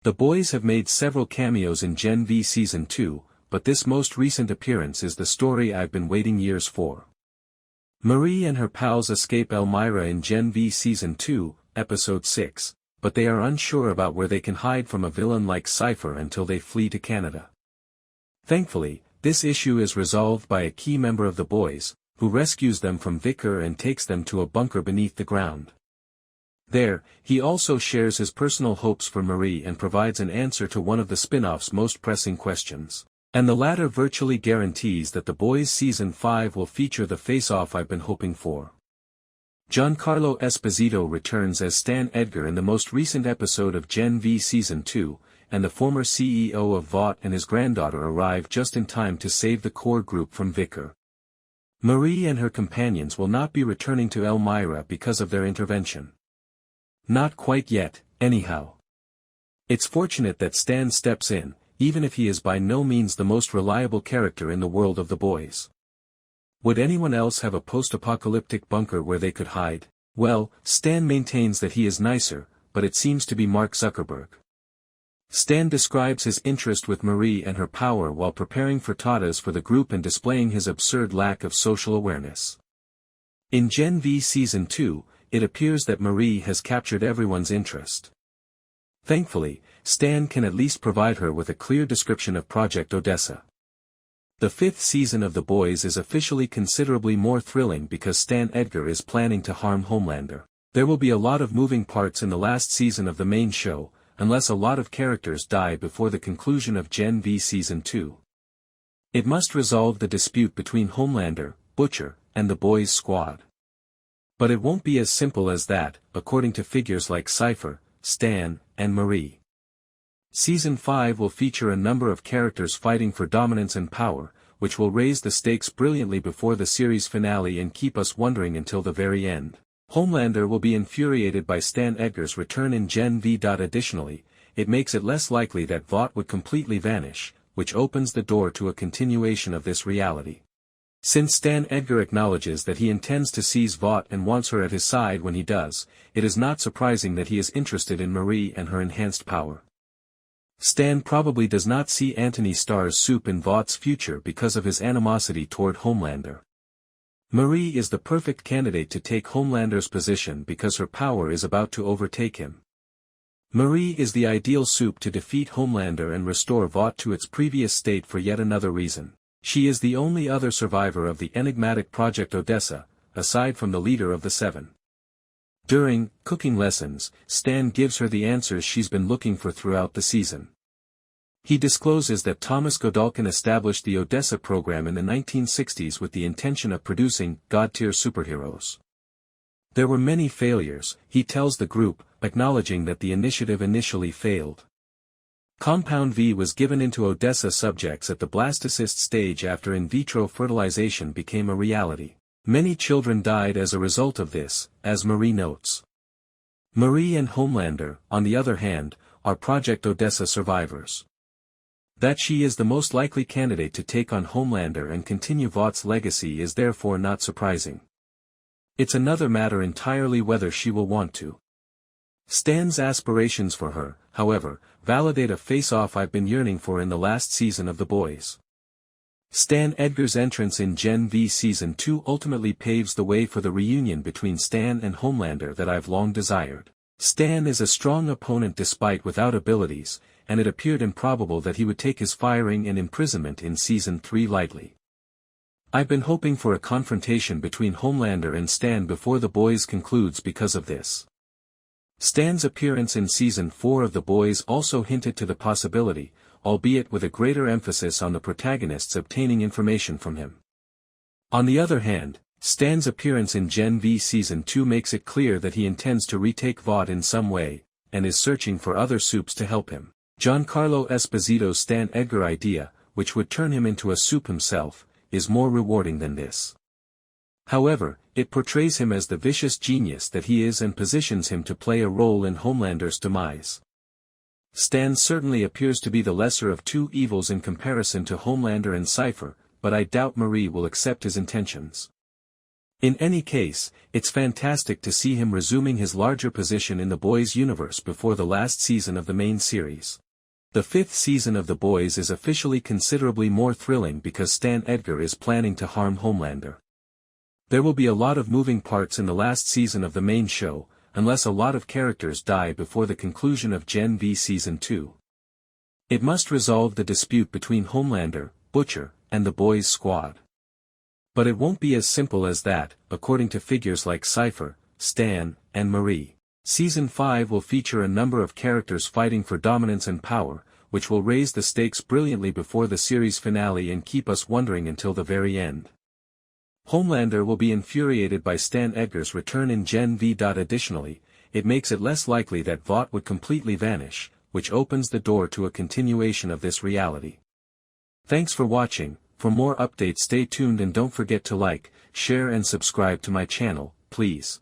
The boys have made several cameos in Gen V Season 2, but this most recent appearance is the story I've been waiting years for. Marie and her pals escape Elmira in Gen V Season 2, Episode 6, but they are unsure about where they can hide from a villain like Cipher until they flee to Canada. Thankfully, this issue is resolved by a key member of the boys, who rescues them from Vikor and takes them to a bunker beneath the ground. There, he also shares his personal hopes for Marie and provides an answer to one of the spin-off's most pressing questions. And the latter virtually guarantees that The Boys Season 5 will feature the face-off I've been hoping for. Giancarlo Esposito returns as Stan Edgar in the most recent episode of Gen V Season 2, and the former CEO of Vought and his granddaughter arrive just in time to save the core group from Vikor. Marie and her companions will not be returning to Elmira because of their intervention. Not quite yet, anyhow. It's fortunate that Stan steps in, even if he is by no means the most reliable character in the world of The Boys. Would anyone else have a post-apocalyptic bunker where they could hide? Well, Stan maintains that he is nicer, but it seems to be Mark Zuckerberg. Stan describes his interest with Marie and her power while preparing for 2's for the group and displaying his absurd lack of social awareness. In Gen V Season 2, it appears that Marie has captured everyone's interest. Thankfully, Stan can at least provide her with a clear description of Project Odessa. The 5th season of The Boys is officially considerably more thrilling because Stan Edgar is planning to harm Homelander. There will be a lot of moving parts in the last season of the main show, unless a lot of characters die before the conclusion of Gen V Season 2. It must resolve the dispute between Homelander, Butcher, and the Boys squad. But it won't be as simple as that, according to figures like Cipher, Stan, and Marie. Season 5 will feature a number of characters fighting for dominance and power, which will raise the stakes brilliantly before the series finale and keep us wondering until the very end. Homelander will be infuriated by Stan Edgar's return in Gen V. Additionally, it makes it less likely that Vought would completely vanish, which opens the door to a continuation of this reality. Since Stan Edgar acknowledges that he intends to seize Vought and wants her at his side when he does, it is not surprising that he is interested in Marie and her enhanced power. Stan probably does not see Anthony Starr's soup in Vaught's future because of his animosity toward Homelander. Marie is the perfect candidate to take Homelander's position because her power is about to overtake him. Marie is the ideal soup to defeat Homelander and restore Vought to its previous state for yet another reason. She is the only other survivor of the enigmatic Project Odessa, aside from the leader of the Seven. During cooking lessons, Stan gives her the answers she's been looking for throughout the season. He discloses that Thomas Godolkin established the Odessa program in the 1960s with the intention of producing God-tier superheroes. There were many failures, he tells the group, acknowledging that the initiative initially failed. Compound V was given into Odessa subjects at the blastocyst stage after in vitro fertilization became a reality. Many children died as a result of this, as Marie notes. Marie and Homelander, on the other hand, are Project Odessa survivors. That she is the most likely candidate to take on Homelander and continue Vaught's legacy is therefore not surprising. It's another matter entirely whether she will want to. Stan's aspirations for her, however, validate a face-off I've been yearning for in the last season of The Boys. Stan Edgar's entrance in Gen V Season 2 ultimately paves the way for the reunion between Stan and Homelander that I've long desired. Stan is a strong opponent despite without abilities, and it appeared improbable that he would take his firing and imprisonment in Season 3 lightly. I've been hoping for a confrontation between Homelander and Stan before The Boys concludes because of this. Stan's appearance in Season 4 of The Boys also hinted to the possibility, albeit with a greater emphasis on the protagonists obtaining information from him. On the other hand, Stan's appearance in Gen V Season 2 makes it clear that he intends to retake Vought in some way, and is searching for other soups to help him. Giancarlo Esposito's Stan Edgar idea, which would turn him into a soup himself, is more rewarding than this. However, it portrays him as the vicious genius that he is and positions him to play a role in Homelander's demise. Stan certainly appears to be the lesser of two evils in comparison to Homelander and Cipher, but I doubt Marie will accept his intentions. In any case, it's fantastic to see him resuming his larger position in the Boys universe before the last season of the main series. The 5th season of The Boys is officially considerably more thrilling because Stan Edgar is planning to harm Homelander. There will be a lot of moving parts in the last season of the main show, unless a lot of characters die before the conclusion of Gen V Season 2. It must resolve the dispute between Homelander, Butcher, and the Boys squad. But it won't be as simple as that, according to figures like Cipher, Stan, and Marie. Season 5 will feature a number of characters fighting for dominance and power, which will raise the stakes brilliantly before the series finale and keep us wondering until the very end. Homelander will be infuriated by Stan Edgar's return in Gen V. Additionally, it makes it less likely that Vought would completely vanish, which opens the door to a continuation of this reality. Thanks for watching. For more updates stay tuned and don't forget to like, share and subscribe to my channel, please.